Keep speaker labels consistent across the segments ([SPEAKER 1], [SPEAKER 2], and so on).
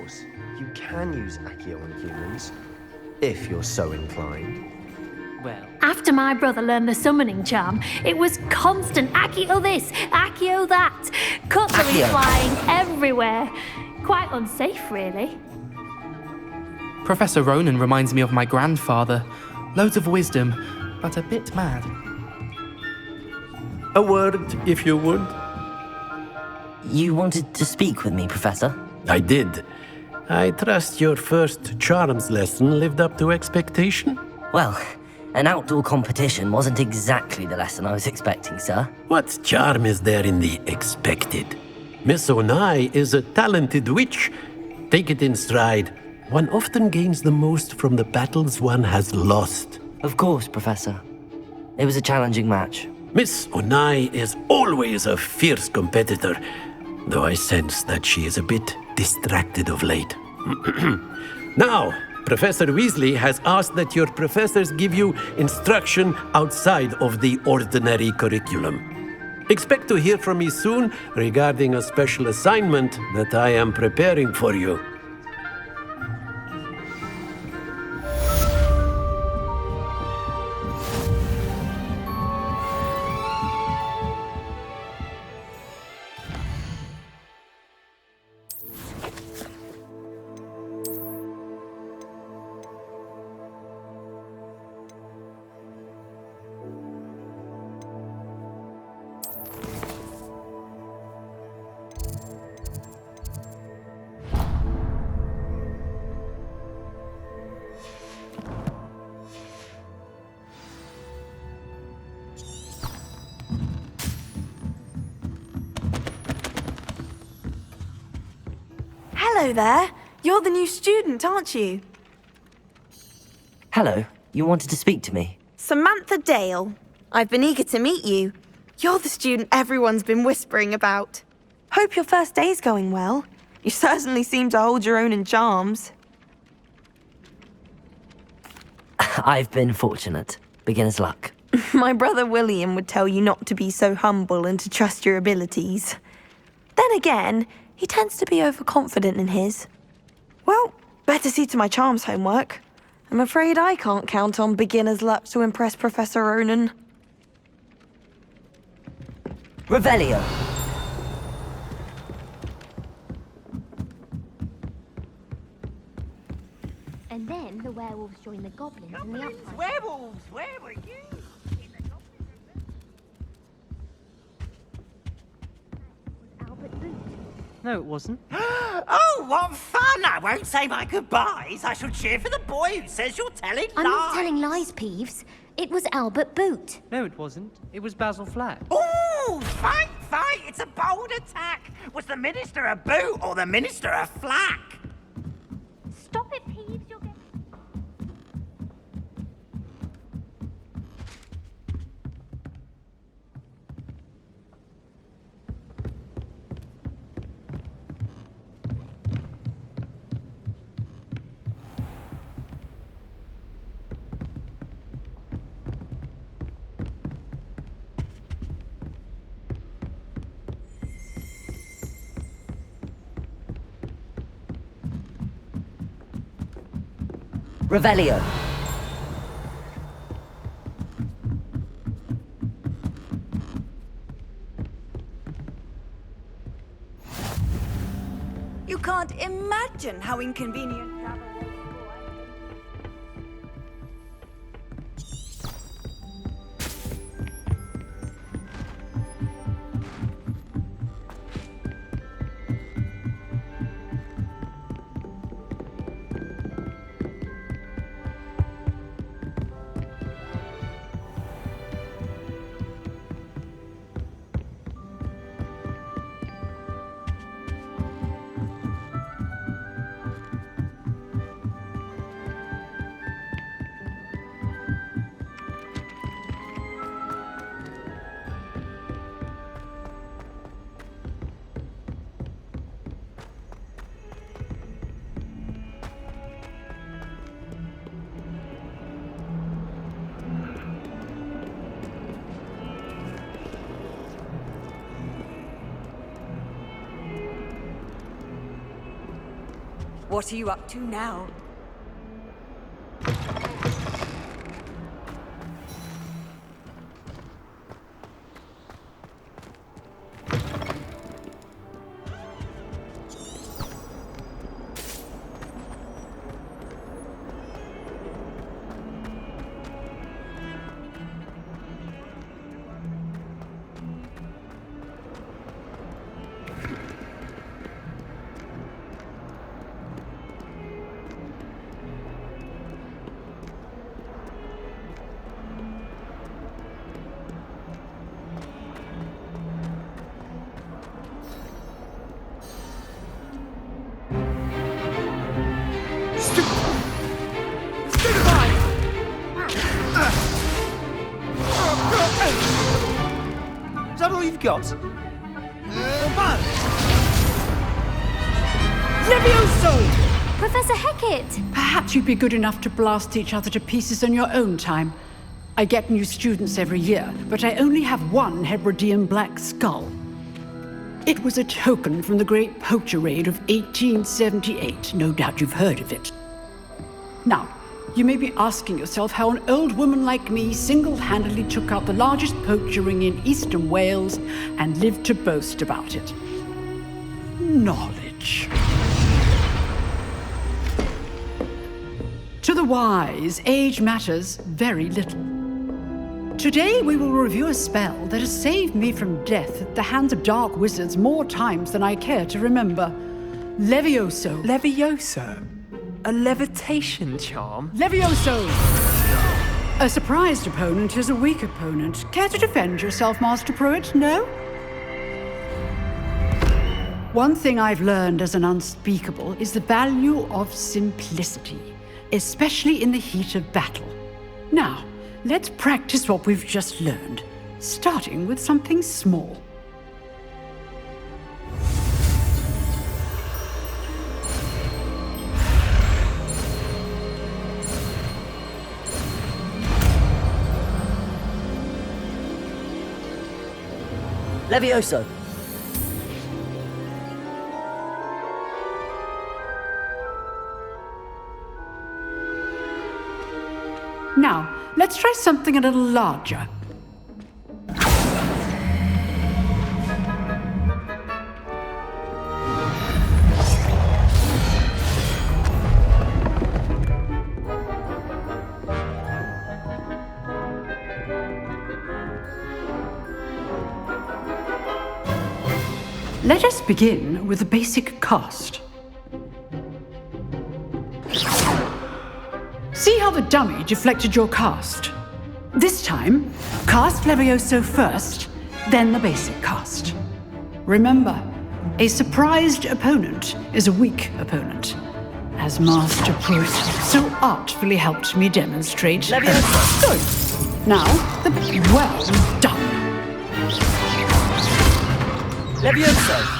[SPEAKER 1] spells. You can use Accio on humans, if you're so inclined.
[SPEAKER 2] Well,
[SPEAKER 3] After my brother learned the summoning charm, it was constant Accio this, Accio that, cutlery
[SPEAKER 4] Accio.
[SPEAKER 3] flying everywhere. Quite unsafe, really.
[SPEAKER 2] Professor Ronan reminds me of my grandfather. Loads of wisdom, but a bit mad.
[SPEAKER 5] A word, if you would.
[SPEAKER 4] You wanted to speak with me, Professor?
[SPEAKER 5] I did. I trust your first charms lesson lived up to expectation?
[SPEAKER 4] Well, an outdoor competition wasn't exactly the lesson I was expecting, sir.
[SPEAKER 5] What charm is there in the expected? Miss Onai is a talented witch. Take it in stride. One often gains the most from the battles one has lost.
[SPEAKER 4] Of course, Professor. It was a challenging match.
[SPEAKER 5] Miss Onai is always a fierce competitor, though I sense that she is a bit distracted of late. Now, Professor Weasley has asked that your professors give you instruction outside of the ordinary curriculum. Expect to hear from me soon regarding a special assignment that I am preparing for you.
[SPEAKER 6] Hello there. You're the new student, aren't you?
[SPEAKER 4] Hello, you wanted to speak to me?
[SPEAKER 6] Samantha Dale. I've been eager to meet you. You're the student everyone's been whispering about. Hope your first day's going well. You certainly seem to hold your own in charms.
[SPEAKER 4] I've been fortunate. Beginner's luck.
[SPEAKER 6] My brother William would tell you not to be so humble and to trust your abilities. Then again, he tends to be overconfident in his. Well, better see to my charms homework. I'm afraid I can't count on beginner's luck to impress Professor Ronan.
[SPEAKER 4] Revelio.
[SPEAKER 7] And then the werewolves join the goblins in the upside.
[SPEAKER 8] Werewolves! Where were you?
[SPEAKER 7] Albert Boot.
[SPEAKER 2] No, it wasn't.
[SPEAKER 8] Oh, what fun! I won't say my goodbyes. I shall cheer for the boy who says you're telling lies.
[SPEAKER 7] I'm not telling lies, Peeves. It was Albert Boot.
[SPEAKER 2] No, it wasn't. It was Basil Flack.
[SPEAKER 8] Ooh, fight, fight! It's a bold attack. Was the minister a boot or the minister a flack?
[SPEAKER 7] Stop it, Peeves. You're getting...
[SPEAKER 4] Revelio.
[SPEAKER 6] You can't imagine how inconvenient travel is.
[SPEAKER 9] What are you up to now?
[SPEAKER 1] Is that all you've got?
[SPEAKER 9] Levioso!
[SPEAKER 3] Professor Hecat!
[SPEAKER 10] Perhaps you'd be good enough to blast each other to pieces on your own time. I get new students every year, but I only have one Hebridean black skull. It was a token from the Great Poacher Raid of 1878. No doubt you've heard of it. Now, you may be asking yourself how an old woman like me single-handedly took out the largest poacher ring in eastern Wales and lived to boast about it. Knowledge. To the wise, age matters very little. Today we will review a spell that has saved me from death at the hands of dark wizards more times than I care to remember. Levioso.
[SPEAKER 2] Levioso? A levitation charm?
[SPEAKER 10] Levioso! A surprised opponent is a weak opponent. Care to defend yourself, Master Pruitt? No? One thing I've learned as an unspeakable is the value of simplicity, especially in the heat of battle. Now, let's practice what we've just learned, starting with something small.
[SPEAKER 4] Levioso!
[SPEAKER 10] Now, let's try something a little larger. Let us begin with the basic cast. See how the dummy deflected your cast? This time, cast Levioso first, then the basic cast. Remember, a surprised opponent is a weak opponent, as Master Pruitt so artfully helped me demonstrate.
[SPEAKER 4] Levioso!
[SPEAKER 10] Good. Now, well done.
[SPEAKER 4] Levioso!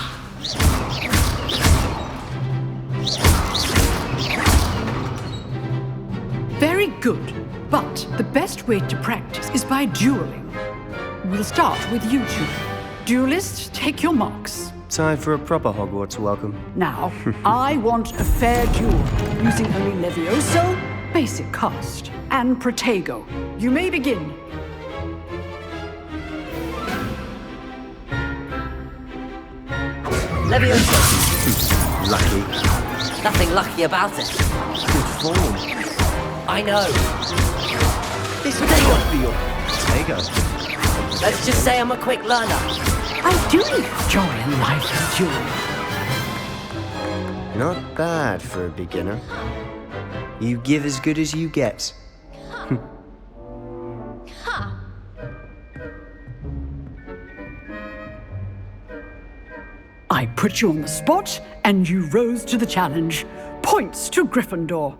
[SPEAKER 10] Very good, but the best way to practice is by dueling. We'll start with you two. Duelists, take your marks.
[SPEAKER 1] Time for a proper Hogwarts welcome.
[SPEAKER 10] Now, I want a fair duel, using only Levioso, basic cast, and Protego. You may begin.
[SPEAKER 4] Levioso!
[SPEAKER 1] Lucky.
[SPEAKER 4] Nothing lucky about it.
[SPEAKER 1] Good form.
[SPEAKER 4] I know.
[SPEAKER 1] This is what for your Protego.
[SPEAKER 4] Let's just say I'm a quick learner.
[SPEAKER 10] I do enjoy a lively duel.
[SPEAKER 1] Not bad for a beginner. You give as good as you get.
[SPEAKER 10] I put you on the spot, and you rose to the challenge. Points to Gryffindor.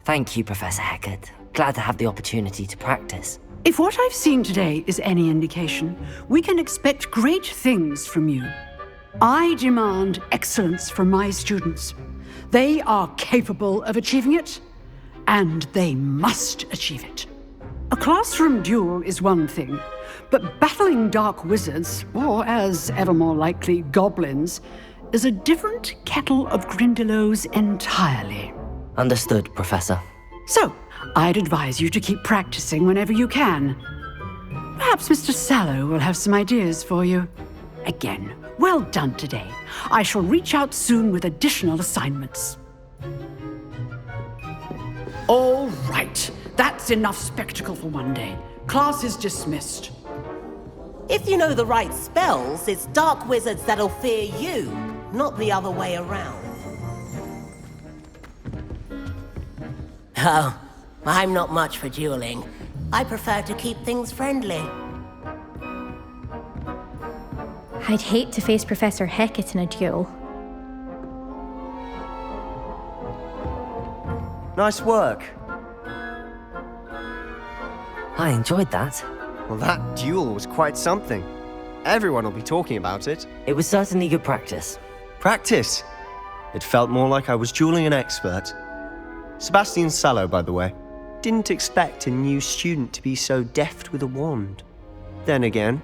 [SPEAKER 4] Thank you, Professor Hecat. Glad to have the opportunity to practice.
[SPEAKER 10] If what I've seen today is any indication, we can expect great things from you. I demand excellence from my students. They are capable of achieving it, and they must achieve it. A classroom duel is one thing, but battling dark wizards, or as ever more likely, goblins, is a different kettle of Grindylows entirely.
[SPEAKER 4] Understood, Professor.
[SPEAKER 10] So, I'd advise you to keep practicing whenever you can. Perhaps Mr. Sallow will have some ideas for you. Again, well done today. I shall reach out soon with additional assignments. All right, that's enough spectacle for one day. Class is dismissed.
[SPEAKER 11] If you know the right spells, it's dark wizards that'll fear you, not the other way around. Oh, I'm not much for dueling. I prefer to keep things friendly.
[SPEAKER 7] I'd hate to face Professor Hecat in a duel.
[SPEAKER 1] Nice work.
[SPEAKER 4] I enjoyed that.
[SPEAKER 1] Well, that duel was quite something. Everyone will be talking about it.
[SPEAKER 4] It was certainly good practice.
[SPEAKER 1] Practice? It felt more like I was dueling an expert. Sebastian Sallow, by the way. Didn't expect a new student to be so deft with a wand. Then again,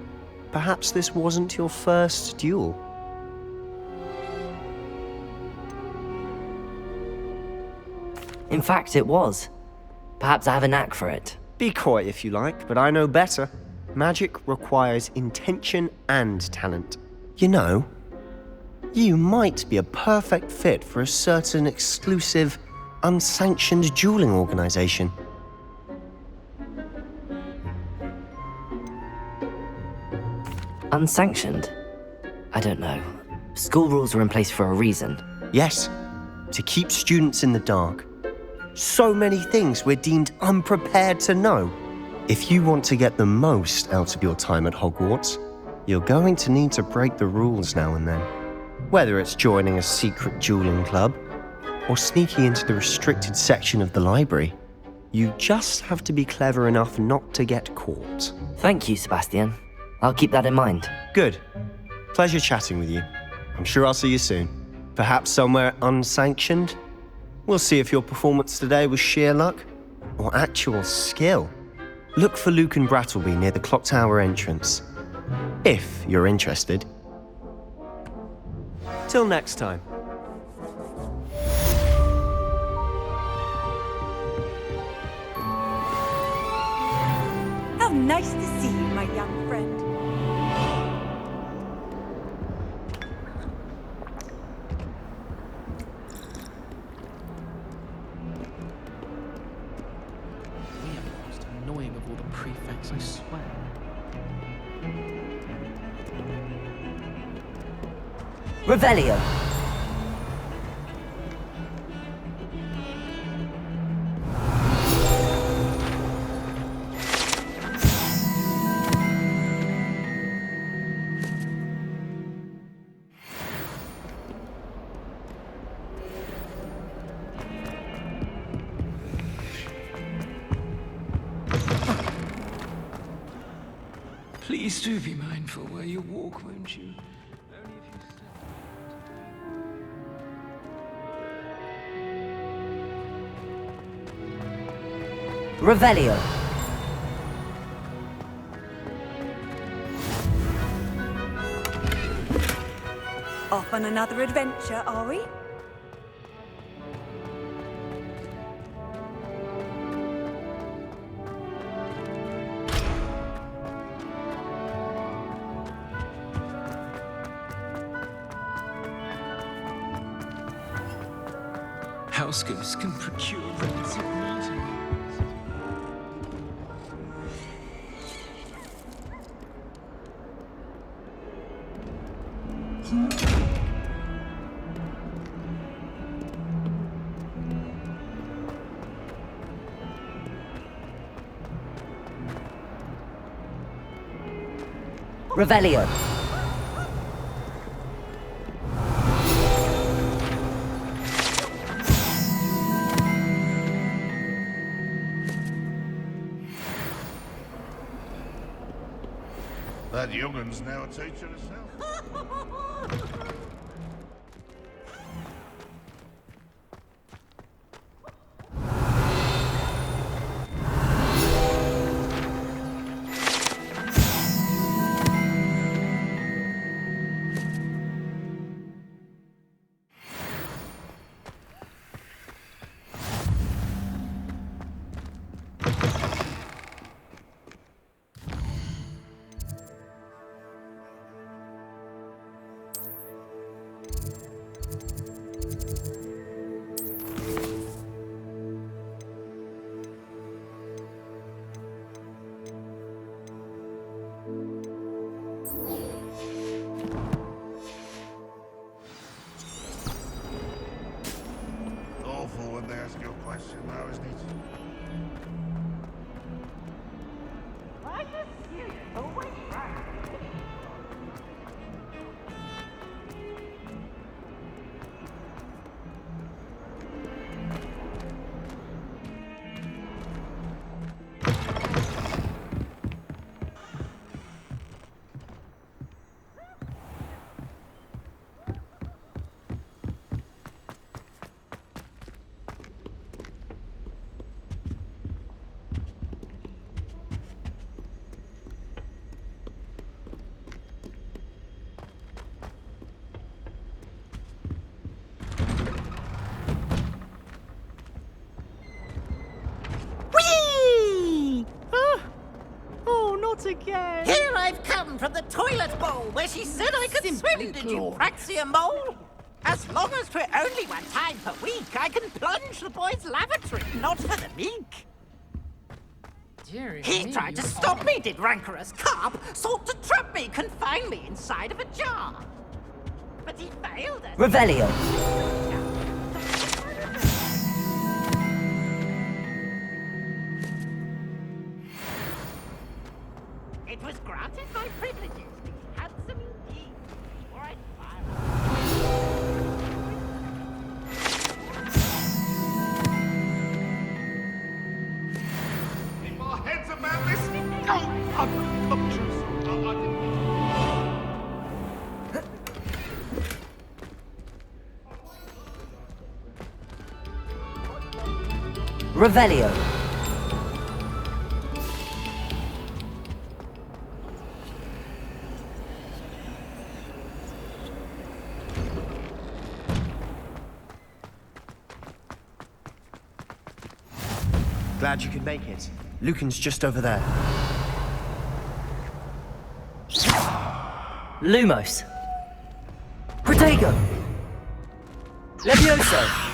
[SPEAKER 1] perhaps this wasn't your first duel.
[SPEAKER 4] In fact, it was. Perhaps I have a knack for it.
[SPEAKER 1] Be coy if you like, but I know better. Magic requires intention and talent. You know, you might be a perfect fit for a certain exclusive, unsanctioned dueling organization.
[SPEAKER 4] Unsanctioned? I don't know. School rules are in place for a reason.
[SPEAKER 1] Yes, to keep students in the dark. So many things we're deemed unprepared to know. If you want to get the most out of your time at Hogwarts, you're going to need to break the rules now and then. Whether it's joining a secret dueling club or sneaking into the restricted section of the library, you just have to be clever enough not to get caught.
[SPEAKER 4] Thank you, Sebastian. I'll keep that in mind.
[SPEAKER 1] Good. Pleasure chatting with you. I'm sure I'll see you soon. Perhaps somewhere unsanctioned? We'll see if your performance today was sheer luck or actual skill. Look for Luke and Brattleby near the clock tower entrance, if you're interested. Till next time.
[SPEAKER 9] How nice to see you, my young friend.
[SPEAKER 2] We are the most annoying of all the prefects, I swear.
[SPEAKER 4] Revelio!
[SPEAKER 12] Please do be mindful where you walk, won't you? Only if you step.
[SPEAKER 4] Revelio!
[SPEAKER 9] Off on another adventure, are we?
[SPEAKER 12] House ghosts can procure rents of meeting.
[SPEAKER 4] Revelio!
[SPEAKER 13] That young'un's now a teacher herself. ask your question now, isn't it?
[SPEAKER 8] Are you serious? Oh, wait, right. Again. Here I've come from the toilet bowl where she said I could swim. Did you praxia mole? As long as for only 1 time per week, I can plunge the boys' lavatory, not for the meek. He tried to stop me, did rancorous carp, sought to trap me, confine me inside of a jar. But he failed us.
[SPEAKER 4] Revelio.
[SPEAKER 8] It was granted my privileges to be handsome indeed before I fire.
[SPEAKER 13] Keep our heads about this. I'm obnoxious.
[SPEAKER 4] Revelio.
[SPEAKER 1] Glad you could make it. Lucan's just over there.
[SPEAKER 4] Lumos. Protego. Levioso.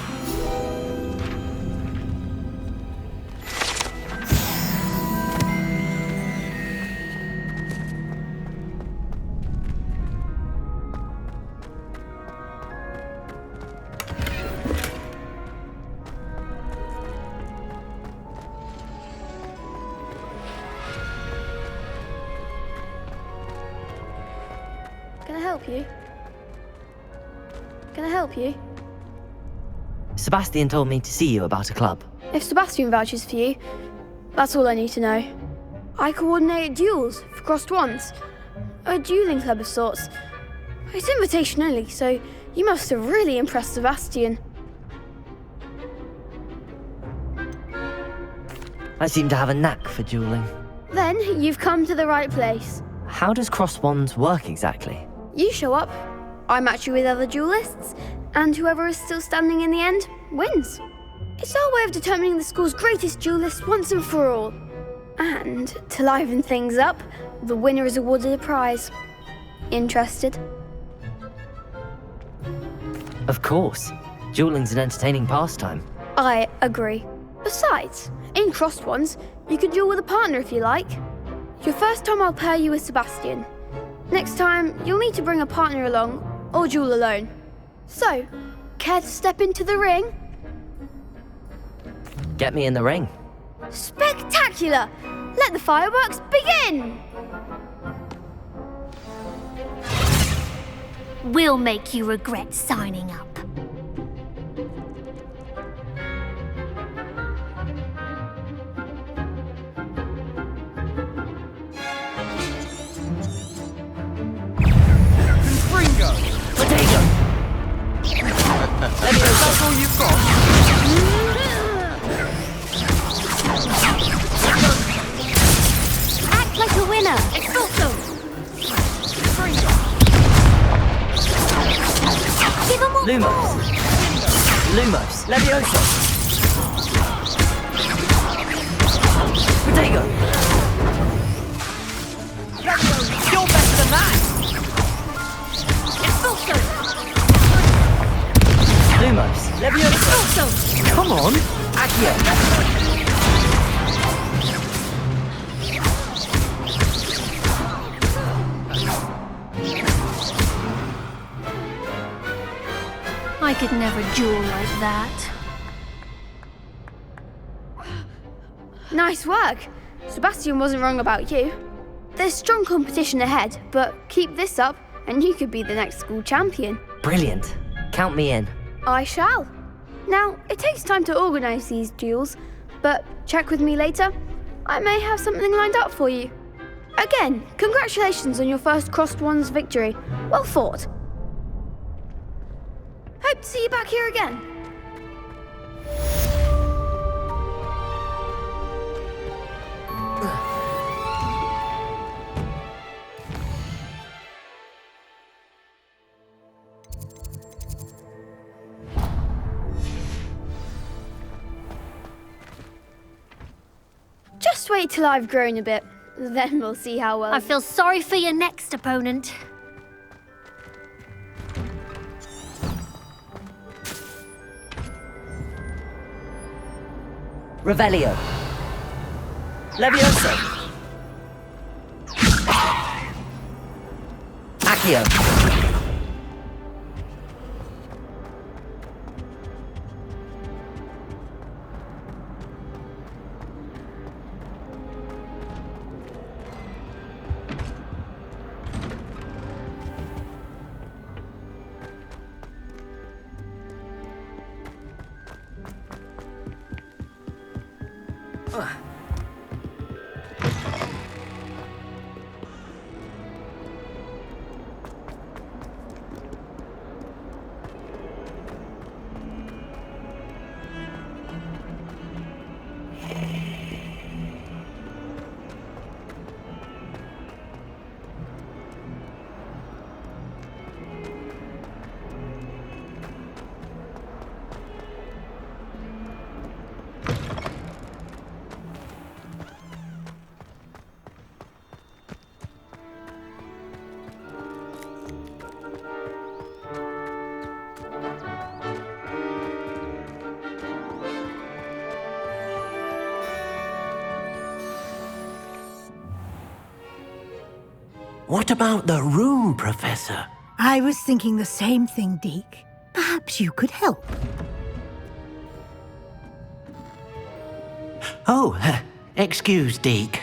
[SPEAKER 14] Can I help you? Can I help you?
[SPEAKER 4] Sebastian told me to see you about a club.
[SPEAKER 14] If Sebastian vouches for you, that's all I need to know. I coordinate duels for crossed ones. A dueling club of sorts. It's invitation only, so you must have really impressed Sebastian.
[SPEAKER 4] I seem to have a knack for dueling.
[SPEAKER 14] Then you've come to the right place.
[SPEAKER 4] How does crossed wands work exactly?
[SPEAKER 14] You show up, I match you with other duelists, and whoever is still standing in the end wins. It's our way of determining the school's greatest duelist once and for all. And to liven things up, the winner is awarded a prize. Interested?
[SPEAKER 4] Of course. Dueling's an entertaining pastime.
[SPEAKER 14] I agree. Besides, in crossed ones, you can duel with a partner if you like. Your first time I'll pair you with Sebastian. Next time, you'll need to bring a partner along, or duel alone. So, care to step into the ring?
[SPEAKER 4] Get me in the ring.
[SPEAKER 14] Spectacular! Let the fireworks begin!
[SPEAKER 3] We'll make you regret signing up.
[SPEAKER 4] That's all you've got?
[SPEAKER 3] Act like a winner. It's also. Give them all.
[SPEAKER 4] Lumos. Lumos. Levioso. Protego. You're better than that.
[SPEAKER 3] It's also.
[SPEAKER 4] Lumos. Levioso. Come on. Accio.
[SPEAKER 3] I could never duel like that.
[SPEAKER 14] Nice work. Sebastian wasn't wrong about you. There's strong competition ahead, but keep this up and you could be the next school champion.
[SPEAKER 4] Brilliant. Count me in.
[SPEAKER 14] I shall. Now, it takes time to organise these duels, but check with me later. I may have something lined up for you. Again, congratulations on your first Crossed Wands victory. Well fought. Hope to see you back here again. Just wait till I've grown a bit. Then we'll see how well...
[SPEAKER 3] I feel sorry for your next opponent.
[SPEAKER 4] Revelio. Levioso. Accio.
[SPEAKER 5] What about the room, Professor?
[SPEAKER 15] I was thinking the same thing, Deke. Perhaps you could help.
[SPEAKER 5] Oh, excuse, Deke.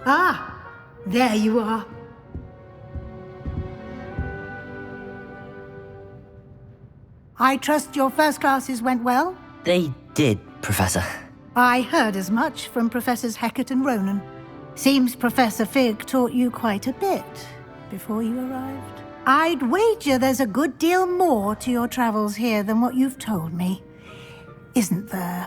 [SPEAKER 15] Ah, there you are. I trust your first classes went well?
[SPEAKER 4] They did, Professor.
[SPEAKER 15] I heard as much from Professors Hecat and Ronan. Seems Professor Fig taught you quite a bit before you arrived. I'd wager there's a good deal more to your travels here than what you've told me, isn't there?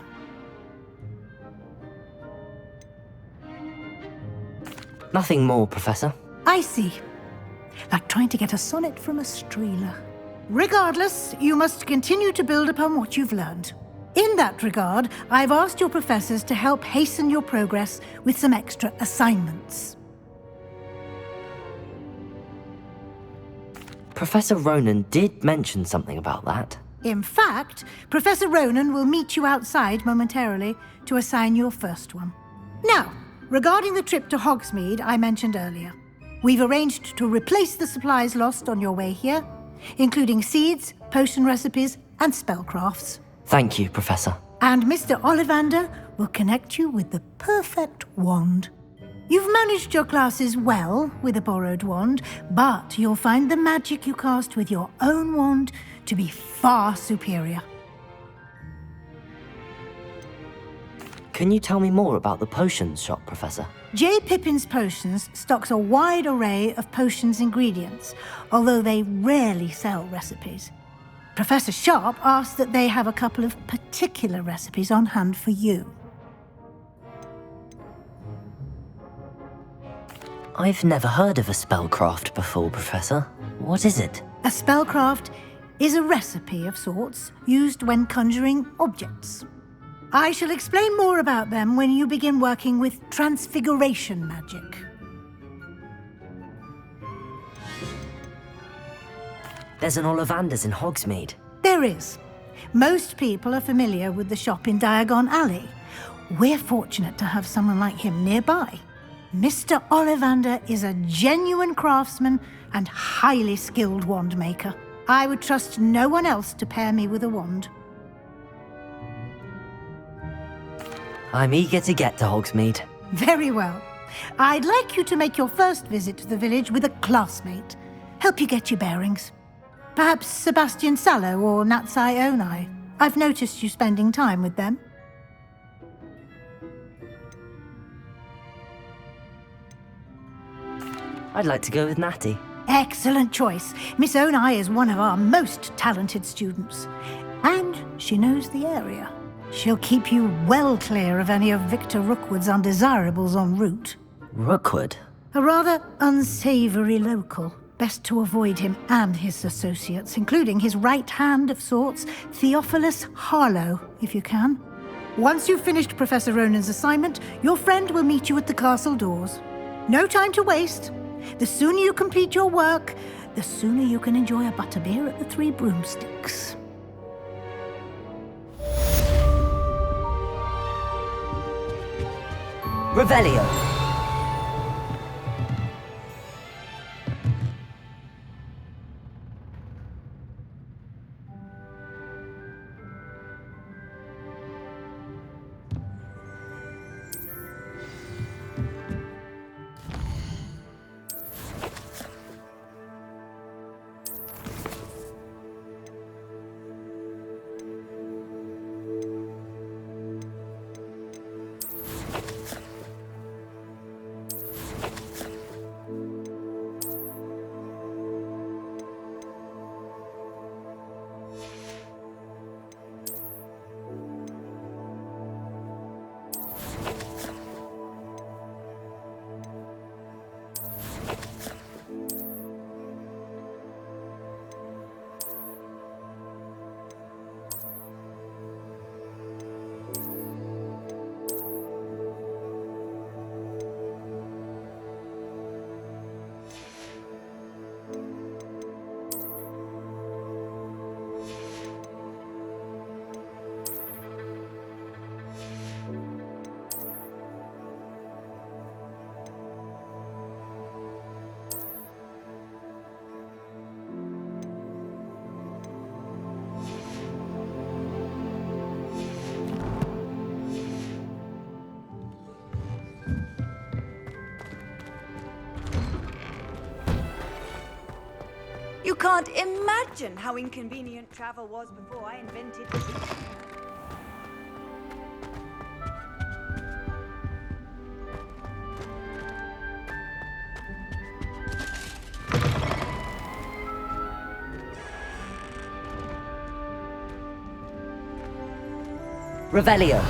[SPEAKER 4] Nothing more, Professor.
[SPEAKER 15] I see. Like trying to get a sonnet from a streeler. Regardless, you must continue to build upon what you've learned. In that regard, I've asked your professors to help hasten your progress with some extra assignments.
[SPEAKER 4] Professor Ronan did mention something about that.
[SPEAKER 15] In fact, Professor Ronan will meet you outside momentarily to assign your first one. Now, regarding the trip to Hogsmeade I mentioned earlier, we've arranged to replace the supplies lost on your way here, including seeds, potion recipes, and spellcrafts.
[SPEAKER 4] Thank you, Professor.
[SPEAKER 15] And Mr. Ollivander will connect you with the perfect wand. You've managed your classes well with a borrowed wand, but you'll find the magic you cast with your own wand to be far superior.
[SPEAKER 4] Can you tell me more about the potions shop, Professor?
[SPEAKER 15] J. Pippin's Potions stocks a wide array of potions ingredients, although they rarely sell recipes. Professor Sharp asked that they have a couple of particular recipes on hand for you.
[SPEAKER 4] I've never heard of a spellcraft before, Professor. What is it?
[SPEAKER 15] A spellcraft is a recipe of sorts used when conjuring objects. I shall explain more about them when you begin working with transfiguration magic.
[SPEAKER 4] There's an Ollivander's in Hogsmeade.
[SPEAKER 15] There is. Most people are familiar with the shop in Diagon Alley. We're fortunate to have someone like him nearby. Mr. Ollivander is a genuine craftsman and highly skilled wand maker. I would trust no one else to pair me with a wand.
[SPEAKER 4] I'm eager to get to Hogsmeade.
[SPEAKER 15] Very well. I'd like you to make your first visit to the village with a classmate. Help you get your bearings. Perhaps Sebastian Sallow or Natsai Onai. I've noticed you spending time with them.
[SPEAKER 4] I'd like to go with Natty.
[SPEAKER 15] Excellent choice. Miss Onai is one of our most talented students. And she knows the area. She'll keep you well clear of any of Victor Rookwood's undesirables en route.
[SPEAKER 4] Rookwood?
[SPEAKER 15] A rather unsavory local. Best to avoid him and his associates, including his right hand of sorts, Theophilus Harlow, if you can. Once you've finished Professor Ronan's assignment, your friend will meet you at the castle doors. No time to waste. The sooner you complete your work, the sooner you can enjoy a butterbeer at the Three Broomsticks.
[SPEAKER 4] Revelio.
[SPEAKER 9] You can't imagine how inconvenient travel was before I invented the beach.
[SPEAKER 4] Revelio.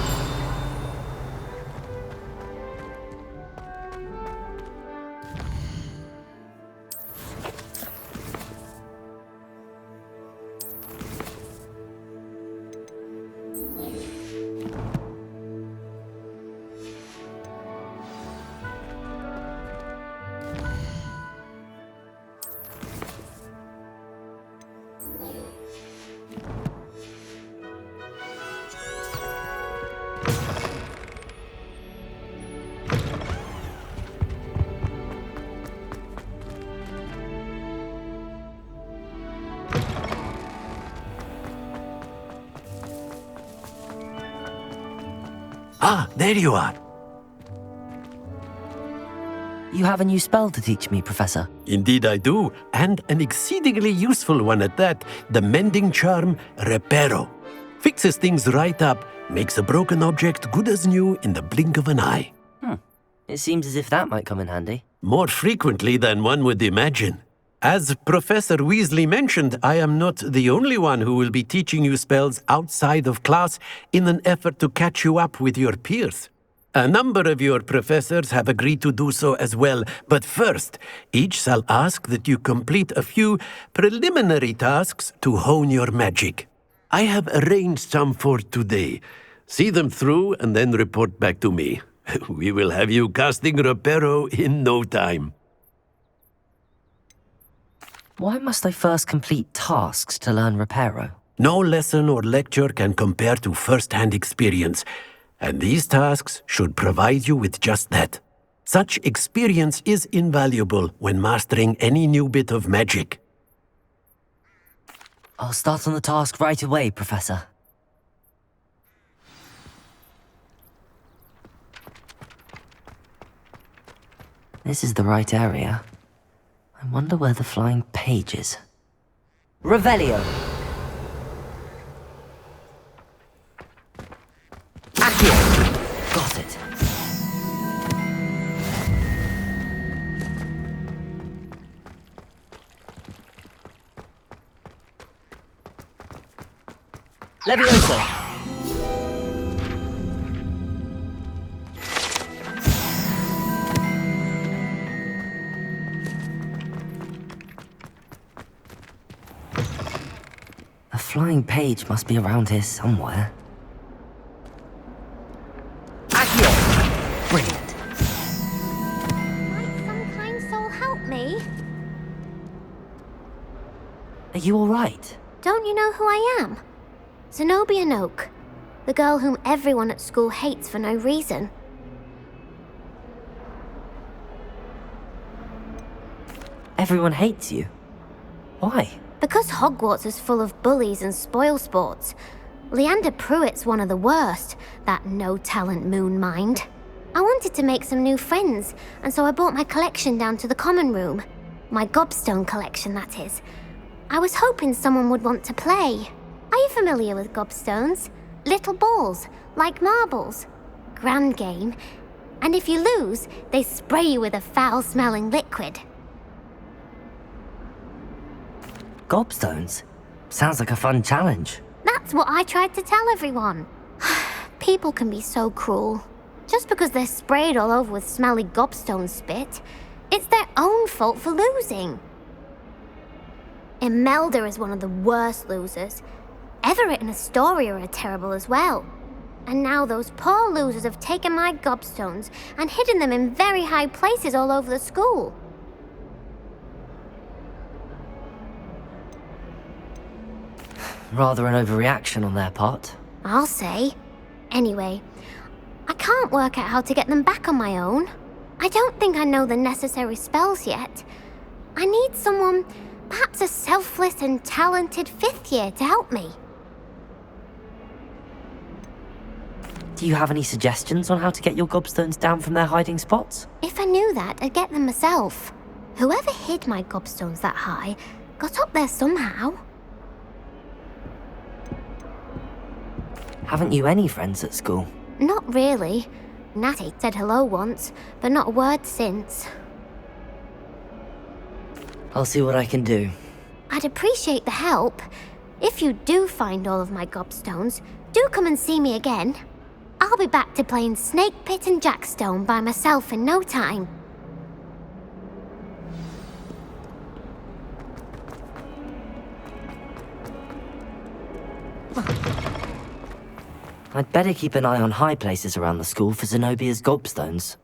[SPEAKER 5] Ah, there you are.
[SPEAKER 4] You have a new spell to teach me, Professor.
[SPEAKER 5] Indeed I do, and an exceedingly useful one at that. The mending charm, Reparo. Fixes things right up, makes a broken object good as new in the blink of an eye.
[SPEAKER 4] It seems as if that might come in handy.
[SPEAKER 5] More frequently than one would imagine. As Professor Weasley mentioned, I am not the only one who will be teaching you spells outside of class in an effort to catch you up with your peers. A number of your professors have agreed to do so as well, but first, each shall ask that you complete a few preliminary tasks to hone your magic. I have arranged some for today. See them through and then report back to me. We will have you casting Reparo in no time.
[SPEAKER 4] Why must I first complete tasks to learn Reparo?
[SPEAKER 5] No lesson or lecture can compare to first-hand experience, and these tasks should provide you with just that. Such experience is invaluable when mastering any new bit of magic.
[SPEAKER 4] I'll start on the task right away, Professor. This is the right area. I wonder where the flying page is. Revelio! Accio! Got it. Levioso! The flying page must be around here somewhere. Accio! Brilliant.
[SPEAKER 7] Might some kind soul help me?
[SPEAKER 4] Are you alright?
[SPEAKER 7] Don't you know who I am? Zenobia Noak, the girl whom everyone at school hates for no reason.
[SPEAKER 4] Everyone hates you. Why?
[SPEAKER 7] Because Hogwarts is full of bullies and spoilsports. Leander Pruitt's one of the worst, that no-talent moon mind. I wanted to make some new friends, and so I brought my collection down to the common room. My gobstone collection, that is. I was hoping someone would want to play. Are you familiar with gobstones? Little balls, like marbles. Grand game. And if you lose, they spray you with a foul-smelling liquid.
[SPEAKER 4] Gobstones? Sounds like a fun challenge.
[SPEAKER 7] That's what I tried to tell everyone. People can be so cruel. Just because they're sprayed all over with smelly gobstone spit, it's their own fault for losing. Imelda is one of the worst losers. Everett and Astoria are terrible as well. And now those poor losers have taken my gobstones and hidden them in very high places all over the school.
[SPEAKER 4] Rather an overreaction on their part.
[SPEAKER 7] I'll say. Anyway, I can't work out how to get them back on my own. I don't think I know the necessary spells yet. I need someone, perhaps a selfless and talented 5th year to help me.
[SPEAKER 4] Do you have any suggestions on how to get your gobstones down from their hiding spots?
[SPEAKER 7] If I knew that, I'd get them myself. Whoever hid my gobstones that high got up there somehow.
[SPEAKER 4] Haven't you any friends at school?
[SPEAKER 7] Not really. Natty said hello once, but not a word since.
[SPEAKER 4] I'll see what I can do.
[SPEAKER 7] I'd appreciate the help. If you do find all of my gobstones, do come and see me again. I'll be back to playing Snake Pit and Jackstone by myself in no time.
[SPEAKER 4] I'd better keep an eye on high places around the school for Zenobia's gobstones.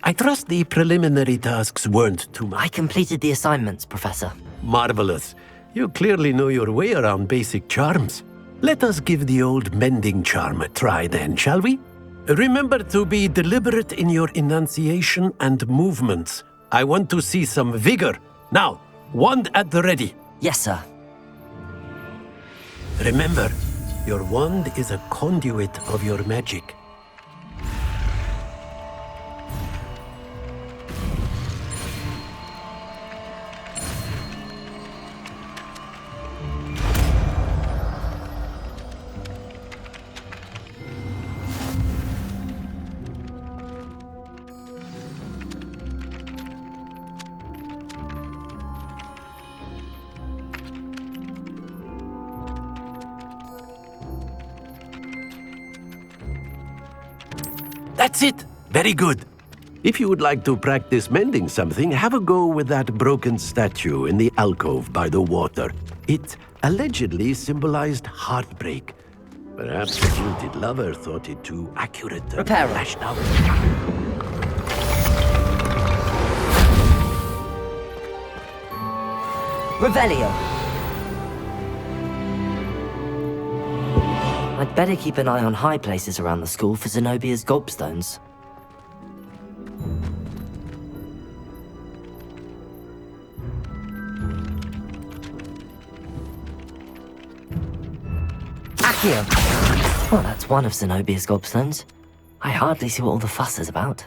[SPEAKER 5] I trust the preliminary tasks weren't too much.
[SPEAKER 4] I completed the assignments, Professor.
[SPEAKER 5] Marvelous. You clearly know your way around basic charms. Let us give the old mending charm a try then, shall we? Remember to be deliberate in your enunciation and movements. I want to see some vigor. Now, wand at the ready.
[SPEAKER 4] Yes, sir.
[SPEAKER 5] Remember, your wand is a conduit of your magic. That's it! Very good. If you would like to practice mending something, have a go with that broken statue in the alcove by the water. It allegedly symbolized heartbreak. Perhaps the jilted lover thought it too accurate.
[SPEAKER 4] Repair.
[SPEAKER 5] Lashed out.
[SPEAKER 4] Revelio. I'd better keep an eye on high places around the school for Zenobia's gobstones. Accio! Well, that's one of Zenobia's gobstones. I hardly see what all the fuss is about.